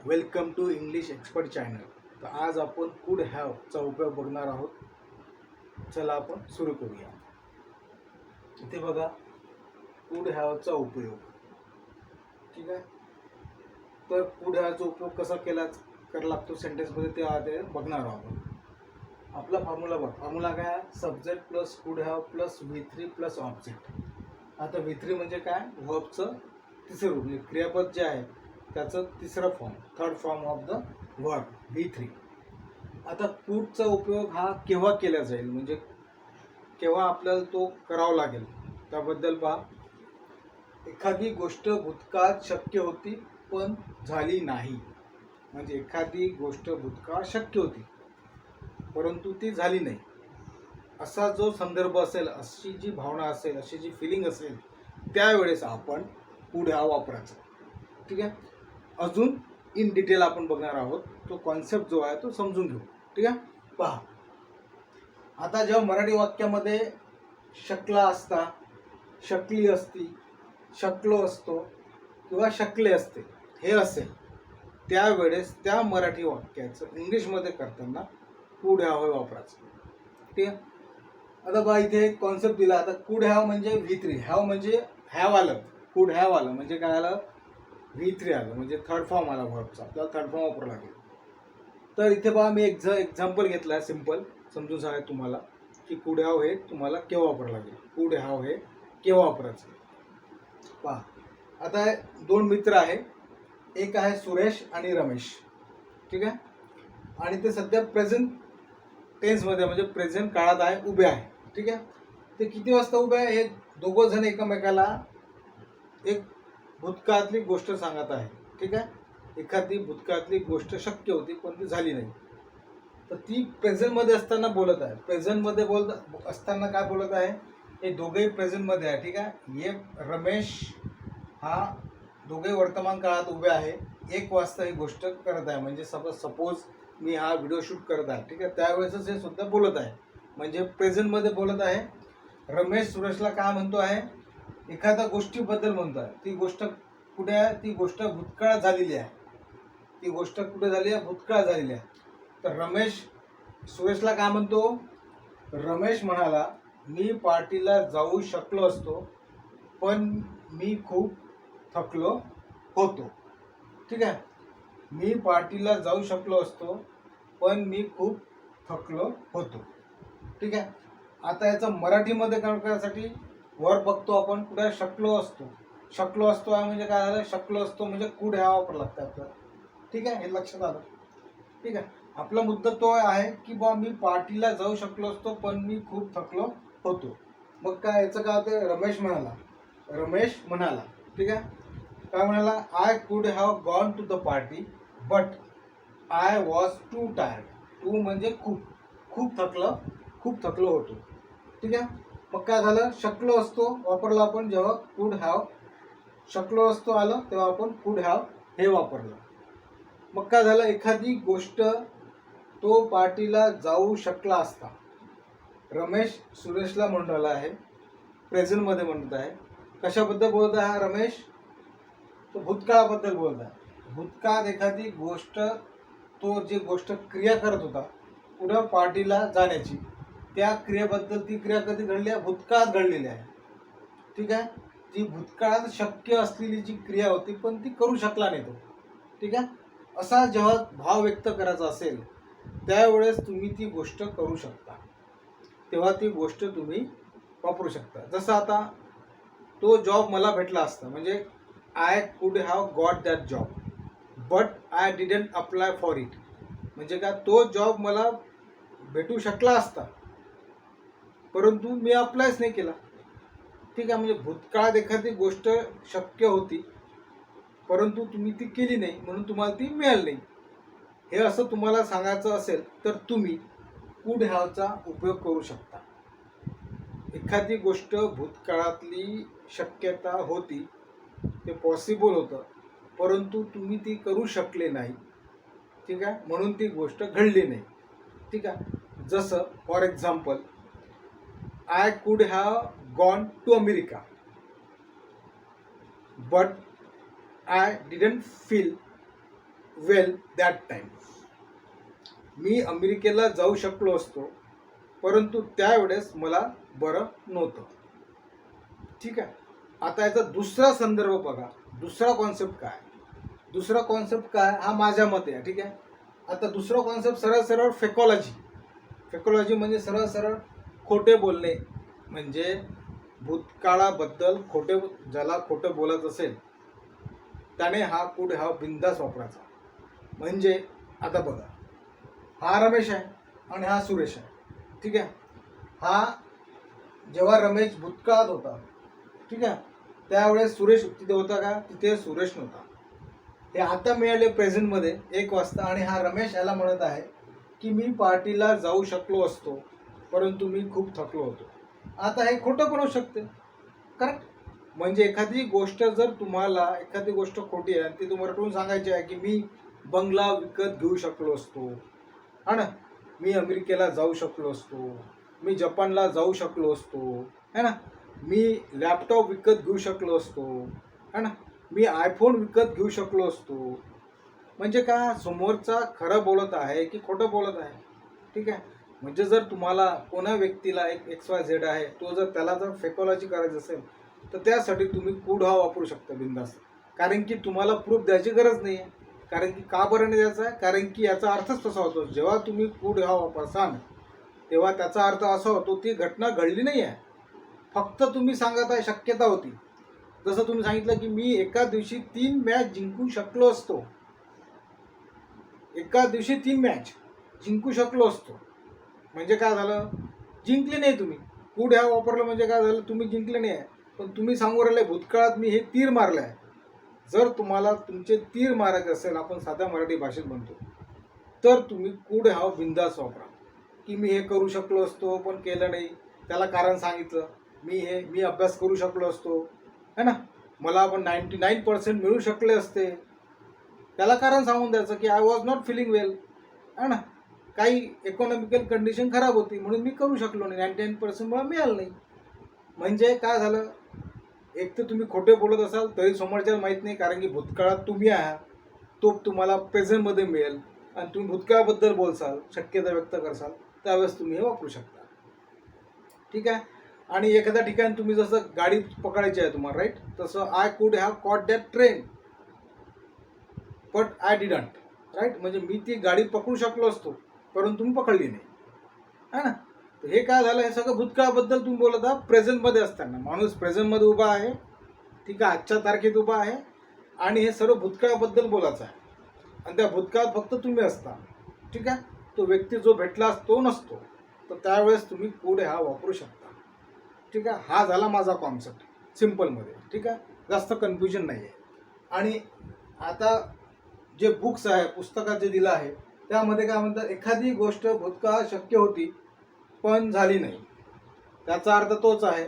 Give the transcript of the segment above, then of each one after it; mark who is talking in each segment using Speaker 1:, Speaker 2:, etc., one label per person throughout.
Speaker 1: Welcome to English expert channel. तर आज आपण कुड हॅवचा उपयोग बघणार आहोत. चला आपण सुरू करूया. इथे बघा कुड हॅवचा उपयोग. ठीक आहे. तर कुड हॅवचा उपयोग कसा करायला लागतो सेंटेन्समध्ये ते आज बघणार आहोत. आपला फॉर्म्युला बघ. फॉर्म्युला काय? सब्जेक्ट प्लस कुड have plus V3 plus object. आता V3 म्हणजे काय? वर्बचं तिसरं रूप, म्हणजे क्रियापद जे आहे त्याचं तिसरं form, third form of the verb V3. आता कुडचा उपयोग हा केव्हा केला जाईल, म्हणजे केव्हा आपल्याला तो करावा लागेल त्याबद्दल पहा. एखादी गोष्ट भूतकाळात शक्य होती पण झाली नाही. म्हणजे एखादी गोष्ट भूतकाळात शक्य होती परंतु ती झाली नाही, असा जो संदर्भ असेल, अशी जी भावना असेल, अशी जी फिलिंग असेल, त्यावेळेस आपण कुड हॅव वापरायचं. ठीक आहे. अजून इन डिटेल आपण बघणार आहोत. तो कॉन्सेप्ट जो आहे तो समजून घेऊ. ठीक आहे. पहा, आता जेव्हा मराठी वाक्यामध्ये शकला असता, शकली असती, शकलो असतो किंवा शकले असते हे असेल, त्यावेळेस त्या मराठी वाक्याचं इंग्लिशमध्ये करताना कुड हॅव वापरायचं. ठीक आहे. आता बघा इथे एक कॉन्सेप्ट दिला. आता कुड हॅव म्हणजे V3, हॅव म्हणजे हॅव आलं, कुड हॅव आलं म्हणजे काय आलं? V3 आलं, म्हणजे थर्ड फॉर्म आला वर्बचा. आपल्याला थर्ड फॉर्म वापरावा लागेल. तर इथे पहा, मी एक एक्झाम्पल घेतला आहे, सिम्पल समजून सांगा तुम्हाला की कुड हॅव हे तुम्हाला केव्हा वापरावं लागेल. कुड हॅव हे केव्हा वापरायचं पहा. आता दोन मित्र आहे, एक आहे सुरेश आणि रमेश. ठीक आहे. आणि ते सध्या प्रेझेंट टेन्समध्ये म्हणजे प्रेझेंट काळात आहे, उभे आहे. ठीक आहे. ते किती वाजता उभे आहे? हे दोघं जण एकमेकाला एक भूतकाळातली गोष्ट सांगत आहे. ठीक आहे. एखादी भूतकाळातली गोष्ट शक्य होती पण ती झाली नाही, तर ती प्रेझेंटमध्ये असताना बोलत आहे. प्रेझेंटमध्ये बोलत असताना काय बोलत आहे? हे दोघेही प्रेझेंटमध्ये आहे. ठीक आहे. हे रमेश हा दोघेही वर्तमान काळात उभे आहे, 1 वाजता ही गोष्ट करत आहे. म्हणजे सपोज मी हा व्हिडिओ शूट करत आहे. ठीक आहे. त्यावेळेसच हे सुद्धा बोलत आहे, म्हणजे प्रेझेंटमध्ये बोलत आहे. रमेश सुरेशला काय म्हणतो आहे? एखाद्या गोष्टीबद्दल म्हणतो आहे. ती गोष्ट कुठे आहे? ती गोष्ट भूतकाळात झालेली आहे. ती गोष्ट कुठे झाली आहे? भूतकाळात झालेली आहे. तर रमेश सुरेशला काय म्हणतो? रमेश म्हणाला, मी पार्टीला जाऊ शकलो असतो पण मी खूप थकलो होतो. ठीक आहे. मी पार्टीला जाऊ शकलो असतो पण मी खूप थकलो होतो. ठीक आहे. आता याचं मराठीमध्ये करण्यासाठी वर्ब बघतो आपण. कुठे शकलो असतो. शकलो असतो आहे म्हणजे काय झालं? शकलो असतो म्हणजे कुड हॅव वापरावं लागतं आपल्याला. ठीक आहे. हे लक्षात आलं. ठीक आहे. आपला मुद्दा तो आहे की बा मी पार्टीला जाऊ शकलो असतो पण मी खूप थकलो होतो. मग काय याचं काय होतं? रमेश म्हणाला. ठीक आहे. काय म्हणाला? I could have gone to the party but I was too tired. Too म्हणजे खूप थकलो होतो. ठीक आहे. मग काय झालं? शकलो असतो वापरला आपण जेव्हा कुड हॅव, शकलो असतो आलं तेव्हा आपण कुड हॅव हे वापरलं. मग काय झालं? एखादी गोष्ट तो पार्टीला जाऊ शकला असता. रमेश सुरेशला म्हणून आहे, प्रेझेंटमध्ये म्हणत आहे. कशाबद्दल बोलत आहे हा रमेश? तो भूतकाळाबद्दल बोलत आहे. भूतकाळात एखादी गोष्ट, तो जी गोष्ट क्रिया करत होता पुढं पार्टीला जाण्याची, त्या क्रियेबद्दल, ती क्रिया कधी घडली आहे? भूतकाळात घडलेली आहे. ठीक आहे. ती भूतकाळात शक्य असलेली जी क्रिया होती पण ती करू शकला नाही तो. ठीक आहे. असा जेव्हा भाव व्यक्त करायचा असेल त्यावेळेस तुम्ही ती गोष्ट करू शकता, तेव्हा ती गोष्ट तुम्ही वापरू शकता. जसं आता तो जॉब मला भेटला असता, म्हणजे I could have got that job but I didn't apply for it. म्हणजे काय? तो जॉब मला भेटू शकला असता परंतु मी अप्लायच नाही केला. ठीक आहे. म्हणजे भूतकाळात एखादी गोष्ट शक्य होती परंतु तुम्ही ती केली नाही म्हणून तुम्हाला ती मिळाली नाही. हे असं तुम्हाला सांगायचं असेल तर तुम्ही कुड हॅवचा उपयोग करू शकता. एखादी गोष्ट भूतकाळातली शक्यता होती, ते पॉसिबल होतं परंतु तुम्ही ती करू शकले नाही. ठीक आहे. म्हणून ती गोष्ट घडली नाही. ठीक आहे. जसं for example, I could have gone to America but I didn't feel well that time. मी अमेरिकेला जाऊ शकलो असतो, परंतु त्यावेळेस मला बरं नव्हतं. ठीक आहे. आता याचा दुसरा संदर्भ बघा, दुसरा कॉन्सेप्ट काय. दुसरा कॉन्सेप्ट काय हा माझ्या मते आहे. ठीक आहे. आता दुसरा कॉन्सेप्ट सरळ सरळ फेकॉलॉजी. फेकॉलॉजी म्हणजे सरळ सरळ खोटे बोलणे, म्हणजे भूतकाळाबद्दल खोटे, ज्याला खोटं बोलत असेल त्याने हा कुड हॅव बिंदास वापरायचा. म्हणजे आता बघा, हा रमेश आहे आणि हा सुरेश आहे. ठीक आहे. हा जेव्हा रमेश भूतकाळात होता, ठीक आहे, त्यावेळेस सुरेश तिथे होता का? तिथे सुरेश नव्हता. हे आता मिळाले प्रेझेंटमध्ये 1 वाजता आणि हा रमेश याला म्हणत आहे की मी पार्टीला जाऊ शकलो असतो, परंतु मी खूप थकलो होतो. आता हे खोटं पण होऊ शकते, करेक्ट. म्हणजे एखादी गोष्ट जर तुम्हाला, एखादी गोष्ट खोटी आहे ती तुम्हाला रटवून सांगायची आहे की मी बंगला विकत घेऊ शकलो असतो, हा ना, मी अमेरिकेला जाऊ शकलो असतो, मी जपानला जाऊ शकलो असतो, है ना, मी लॅपटॉप विकत घेऊ शकलो असतो, है ना, मी आयफोन विकत घेऊ शकलो असतो. म्हणजे का समोरचा खरं बोलत आहे की खोटं बोलत आहे. ठीक आहे. म्हणजे जर तुम्हाला कोणा व्यक्तीला एक XYZ आहे, तो जर त्याला जर फेकॉलॉजी करायचं असेल तर त्यासाठी तुम्ही कुड हॅव वापरू शकता बिंदास. कारण की तुम्हाला प्रूफ द्यायची गरज नाही आहे. कारण की का बरं नाही द्यायचा आहे? कारण की याचा अर्थच तसा होतो, जेव्हा तुम्ही कुड हॅव वापरसाल तेव्हा त्याचा अर्थ असा होतो ती घटना घडली नाही आहे, फक्त तुम्ही सांगत आहे शक्यता होती. जसं तुम्ही सांगितलं की मी एका दिवशी 3 मॅच जिंकू शकलो असतो, एका दिवशी 3 मॅच जिंकू शकलो असतो. म्हणजे काय झालं? जिंकले नाही तुम्ही. कुड हॅव वापरलं म्हणजे काय झालं? तुम्ही जिंकले नाही आहे, पण तुम्ही सांगू राहिले भूतकाळात मी हे तीर मारलं आहे. जर तुम्हाला तुमचे तीर मारायचे असेल, आपण साध्या मराठी भाषेत म्हणतो, तर तुम्ही कुड हॅव बिंदास वापरा. की मी हे करू शकलो असतो पण केलं नाही, त्याला कारण सांगितलं. मी अभ्यास करू शकलो असतो, है ना, मला पण 99% मिळू शकले असते, त्याला कारण सांगून द्यायचं की I was not feeling well, है ना, काही इकॉनॉमिकल कंडिशन खराब होती म्हणून मी करू शकलो नाही, 99% मला मिळालं नाही. म्हणजे काय झालं? एक तर तुम्ही खोटे बोलत असाल तरी समोरच्याला माहीत नाही, कारण की भूतकाळात तुम्ही आहात, तो तुम्हाला प्रेझेंटमध्ये मिळेल आणि तुम्ही भूतकाळाबद्दल बोलसाल, शक्यता व्यक्त करसाल, त्यावेळेस तुम्ही हे वापरू शकता. ठीक आहे. आणि एखाद्या ठिकाणी तुम्ही जसं गाडी पकडायची आहे तुम्हाला, राईट, तसं I could have caught that train but I didn't, right. म्हणजे मी ती गाडी पकडू शकलो असतो परंतु तुम्ही पकडली नाही, है ना. तर हे काय झालं? हे सगळं भूतकाळाबद्दल तुम्ही बोलत आहात प्रेझेंटमध्ये असताना. माणूस प्रेझेंटमध्ये उभा आहे, ठीक आहे, आजच्या तारखेत उभा आहे आणि हे सर्व भूतकाळाबद्दल बोलायचं आहे आणि त्या भूतकाळात फक्त तुम्ही असता. ठीक आहे. तो व्यक्ती जो भेटला तो नसतो, तर त्यावेळेस तुम्ही कुड हॅव वापरू शकता. ठीक आहे. हा झाला माझा कॉन्सेप्ट सिम्पलमध्ये. ठीक आहे. जास्त कन्फ्युजन नाही आहे. आणि आता जे बुक्स आहे, पुस्तकात जे दिलं आहे त्यामध्ये काय म्हणतात, एखादी गोष्ट भूतकाळात शक्य होती पण झाली नाही, त्याचा अर्थ तोच आहे.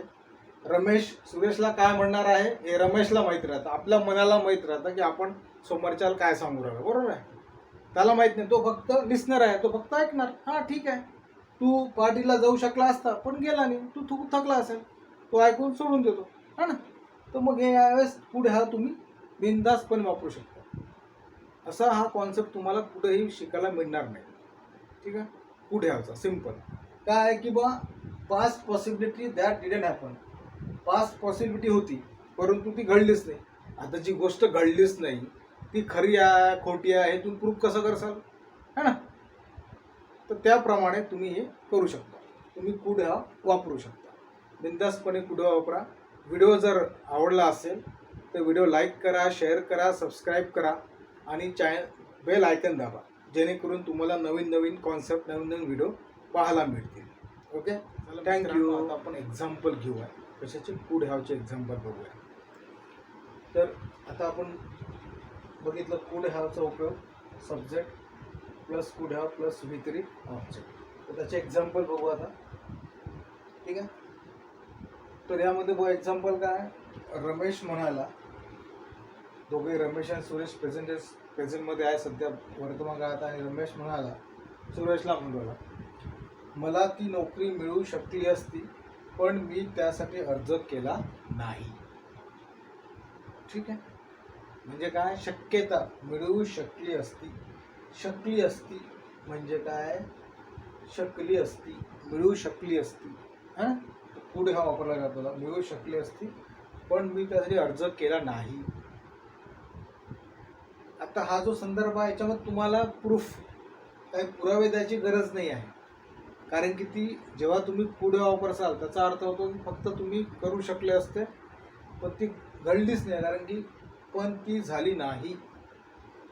Speaker 1: रमेश सुरेशला काय म्हणणार आहे हे रमेशला माहीत राहतं, आपल्या मनाला माहीत राहतं की आपण समोरच्याला काय सांगू राहिलो, बरोबर आहे. त्याला माहीत नाही, तो फक्त लिस्नर आहे, तो फक्त ऐकणार. हां ठीक आहे, तू पार्टीला जाऊ शकला असता पण गेला नाही, तू थकला असेल, तो ऐकून सोडून देतो, हा ना. तर मग हे यावेळेस पुढे हा तुम्ही बिनधास्तपणे वापरू शकता. असा हा कॉन्सेप्ट तुम्हाला कुठेही शिकायला मिळणार नाही. ठीक आहे. पुढे हॅवचा सिम्पल काय आहे की बा past possibility that didn't happen. Past possibility होती परंतु ती घडलीच नाही. आता जी गोष्ट घडलीच नाही ती खरी आहे खोटी आहे हे तुम्ही प्रूफ कसं करसाल, है ना. तर त्याप्रमाणे तुम्ही हे करू शकता. तुम्ही कुड हॅव वापरू शकता. बिनधास्तपणे कुड हॅव वापरा. व्हिडिओ जर आवडला असेल तर व्हिडिओ लाईक करा, शेअर करा, सबस्क्राईब करा आणि बेल आयकन दाबा, जेणेकरून तुम्हाला नवीन नवीन कॉन्सेप्ट, नवीन नवीन व्हिडिओ पाहायला मिळतील. Okay, thank you. आता आपण एक्झाम्पल घेऊया कशाचे, कुड हॅवचे एक्झाम्पल बघूया. तर आता आपण बघितलं कुड हॅवचा उपयोग सब्जेक्ट प्लस कुड हॅव प्लस V3 ऑब्जेक्ट. तर त्याचे एक्झाम्पल बघू आता. ठीक आहे. तर यामध्ये बघा एक्झाम्पल काय, रमेश म्हणाला, दोघे रमेश आणि सुरेश प्रेझेंटमध्ये आहे सध्या वर्तमान काळात, आणि रमेश म्हणाला सुरेशला म्हणला मला ती नोकरी मिळू शकली असती पण मी त्यासाठी अर्ज केला नाही. ठीक आहे. म्हणजे काय, शक्यता मिळू शकली असती. शकली असती म्हणजे काय, शकली असती, मिळू शकली असती. हां, कुड हा वापरला जातो, मिळू शकली असती पण मी त्यासाठी अर्ज केला नाही. आता हा जो संदर्भ आहे याच्यामध्ये तुम्हाला प्रूफ, काही पुरावे द्यायची गरज नाही आहे. कारण की ती जेव्हा तुम्ही कुड वापरसाल त्याचा अर्थ होतो की फक्त तुम्ही करू शकले असते पण ती घडलीच नाही, कारण की पण ती झाली नाही.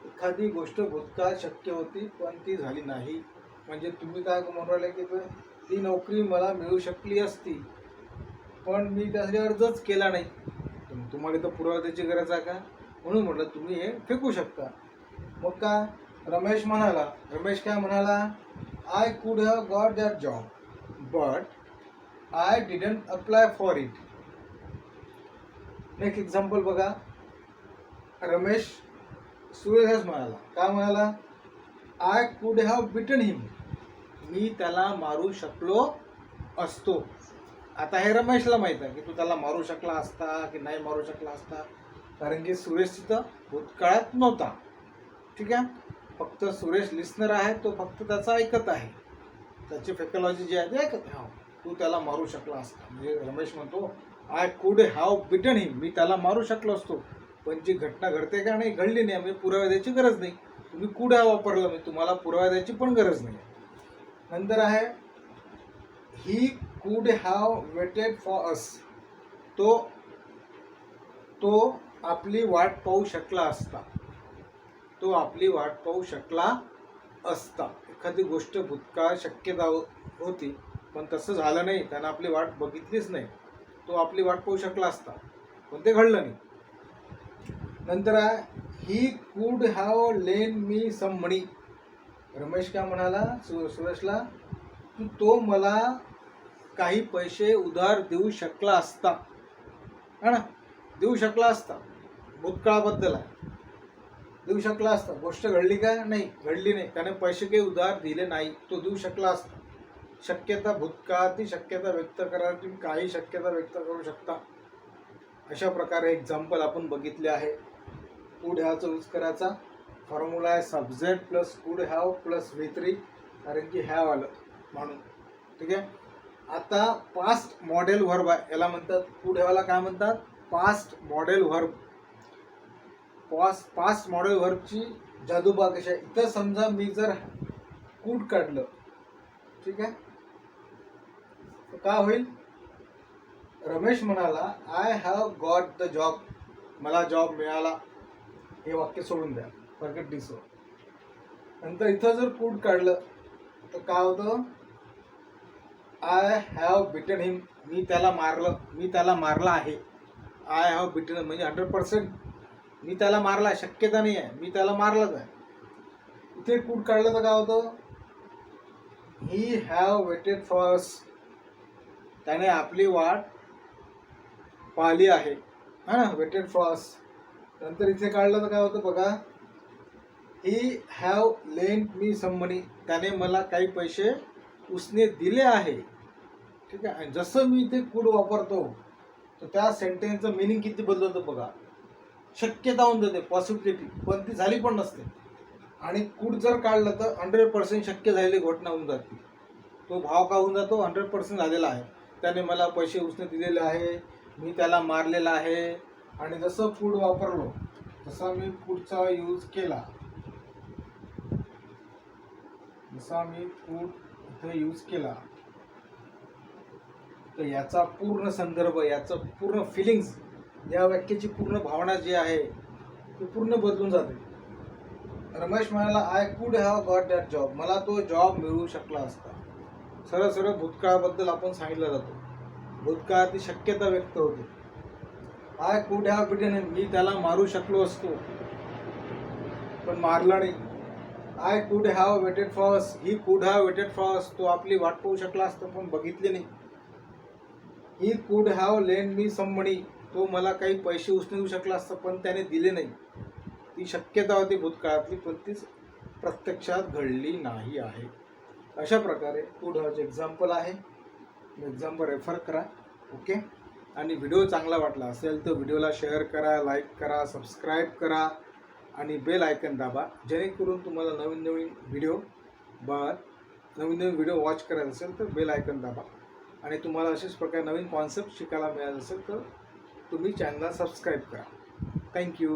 Speaker 1: एखादी गोष्ट भूतकाळात शक्य होती पण ती झाली नाही. म्हणजे तुम्ही काय म्हणून राहिले की ती नोकरी मला मिळू शकली असती पण मी त्यासाठी अर्जच केला नाही. तुम्हाला तर पुरावा द्यायची गरज आहे का, म्हणून म्हटलं तुम्ही हे फेकू शकता. मग का रमेश म्हणाला, रमेश काय म्हणाला, I could have got that job but I didn't apply for it. Next example बघा, रमेश सुरेश म्हणाला, काय म्हणाला, आय कुड हॅव बिटन हिम, मी त्याला मारू शकलो असतो. आता हे रमेशला माहित आहे की तू त्याला मारू शकला असता की नाही मारू शकला असता, कारण की सुरेश तिथं भूतकाळात नव्हता. ठीक आहे, फक्त सुरेश लिस्नर आहे, तो फक्त त्याचा ऐकत आहे, त्याची फेकॉलॉजी जी आहे ते ऐकत आहे. तू त्याला मारू शकला असता म्हणजे रमेश म्हणतो आय कुड हॅव बिटन हिम, मी त्याला मारू शकलो असतो पण जी घटना घडते का नाही, घडली नाही, म्हणजे पुरावा द्यायची गरज नाही. तुम्ही कुड हॅव वापरलं, म्हणजे तुम्हाला पुरावा द्यायची पण गरज नाही. नंतर आहे ही कुड हॅव वेटेड फॉर अस, तो आपली वाट पाहू शकला असता, तो आपली वाट पाहू शकला असता. एखादी गोष्ट भूतकाळ शक्यता होती पण तसं झालं नाही, त्यानं आपली वाट बघितलीच नाही, तो आपली वाट पाहू शकला असता पण ते घडलं नाही. नंतर आहे ही could have lane me some money, Ramesh काय म्हणाला सुरेशला की तो मला काही पैसे उधार देऊ शकला असता, है ना, देऊ शकला असता, भूतकाळाबद्दल आहे, देऊ शकला असता. गोष्ट घडली का नाही, घडली नाही, त्याने पैसे काही उधार दिले नाही, तो देऊ शकला असता. शक्यता, भूतकाळातील शक्यता व्यक्त करायला तुम्ही काही शक्यता व्यक्त करू शकता. अशा प्रकारे एक्झाम्पल आपण बघितले आहे. कुड हॅवचा यूज करायचा फॉर्म्युला आहे सब्जेक्ट प्लस कुड हॅव प्लस V3, कारण की हॅव आलं म्हणून. ठीक आहे, आता पास्ट मॉडेल व्हर्ब आहे, याला म्हणतात कुड हॅवला काय म्हणतात, past modal verb. Past modal व्हर्बची जादूबा कशी आहे, इथं समजा मी जर कुड काढलं, ठीक आहे, तर काय होईल, रमेश म्हणाला I have got the job, मला जॉब मिळाला, हे वाक्य सोडून द्या, फॉरगेट दिस वन. नंतर इथं जर कुड काढलं तर काय होतं, आय हॅव बिटन हिम, मी त्याला मारला आहे. आय हॅव बिटन म्हणजे 100% मी त्याला मारला, शक्यता नाही आहे, मी त्याला मारलाच आहे. इथे कुड काढलं तर काय होतं, ही हॅव वेटेड फॉर अस, त्याने आपली वाट पाहिली आहे, हा ना, वेटेड फॉर अस. नंतर इथे काढलं तर काय होतं बघा, he have lent me some money, त्याने मला काही पैसे उसने दिले आहे. ठीक आहे, जसं मी इथे कुड वापरतो तर त्या सेंटेन्सचं मिनिंग किती बदलतं बघा, शक्यता होऊन जाते, पॉसिबिलिटी, पण ती झाली पण नसते. आणि कुड जर काढलं तर 100% शक्य झालेली घटना होऊन जाते. तो भाव का होऊन जातो, 100% झालेला आहे, त्याने मला पैसे उसने दिलेले आहे, मी त्याला मारलेला आहे. आणि जसं कुड वापरलो तसा मी कुडचा यूज केला, जसा मी कुड इथे यूज केला, तर याचा पूर्ण संदर्भ, याचं पूर्ण फिलिंग्स, या वाक्याची पूर्ण भावना जी आहे ती पूर्ण बदलून जाते. रमेश म्हणाला I could have got that job, मला तो जॉब मिळू शकला असता. सरळ सरळ भूतकाळाबद्दल आपण सांगितलं जातो, भूतकाळाची शक्यता व्यक्त होते. आय कुड हॅव बिटन हिम, मी त्याला मारू शकलो असतो पण मारला नाही. I could have waited for us, he could have waited for अस, तो आपली वाट पाहू शकला असता पण बघितली नाही. ही could have lend me some money, तो मला काही पैसे उसने देऊ शकला असता पण त्याने दिले नाही. ती शक्यता होती भूतकाळातली पण तीच प्रत्यक्षात घडली नाही आहे. अशा प्रकारे कुड हॅवचे एक्झाम्पल आहे, एक्झाम्पल रेफर करा. ओके. आणि व्हिडिओ चांगला वाटला असेल तर व्हिडिओला शेअर करा, लाईक करा, सबस्क्राईब करा आणि बेल आयकन दाबा, जेणेकरून तुम्हाला नवीन नवीन व्हिडिओ वॉच करायचा असेल तर बेल आयकन दाबा. आणि तुम्हाला अशाच प्रकारे नवीन कॉन्सेप्ट शिकायला मिळालं असेल तर तुम्ही चॅनलला सबस्क्राईब करा. थँक्यू.